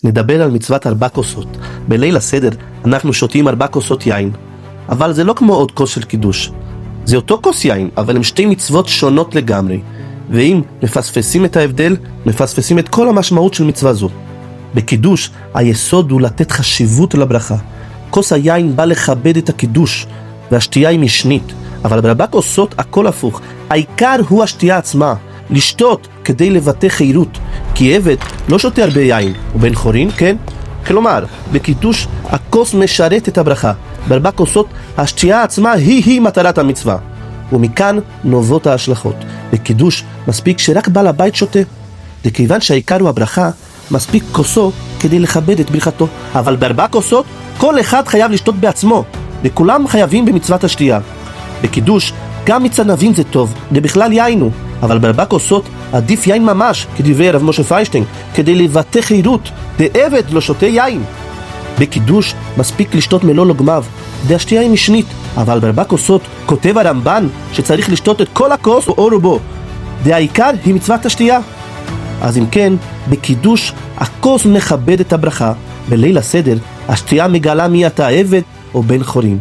נדבר על מצוות 4 כוסות. בליל הסדר אנחנו שותים 4 כוסות יין, אבל זה לא כמו עוד כוס של קידוש. זה אותו כוס יין, אבל הם 2 מצוות שונות לגמרי, ואם מפספסים את ההבדל, מפספסים את כל המשמעות של מצווה זו. בקידוש היסוד הוא לתת חשיבות לברכה. כוס היין בא לכבד את הקידוש, והשתייה היא משנית, אבל ב4 כוסות הכל הפוך. העיקר הוא השתייה עצמה, לשתות כדי לבטא חירות, כי עבד לא שותה הרבה יין, ובן חורין כן. כלומר, בקידוש הכוס משרת את הברכה, ב4 כוסות השתייה עצמה היא מטרת המצווה, ומכאן נובעות ההשלכות. בקידוש מספיק שרק בעל הבית שותה, וכיוון שהעיקר הוא הברכה, מספיק כוסו כדי לכבד את ברכתו. אבל ב4 כוסות כל אחד חייב לשתות בעצמו, וכולם חייבים במצוות השתייה. בקידוש גם מיץ ענבים זה טוב, ובכלל יין הוא, אבל ב4 כוסות עדיף יין ממש, כדברי רב משה פיינשטיין, כדי לבטא חירות, ועבד לא שותה יין. בקידוש מספיק לשתות מלוא לוגמיו, והשתייה היא משנית, אבל ב4 כוסות כותב הרמב"ן שצריך לשתות את כל הכוס או רובו, והעיקר היא מצוות השתייה. אז אם כן, בקידוש הכוס מכבד את הברכה, בליל הסדר השתייה מגלה מי אתה, עבד או בן חורין.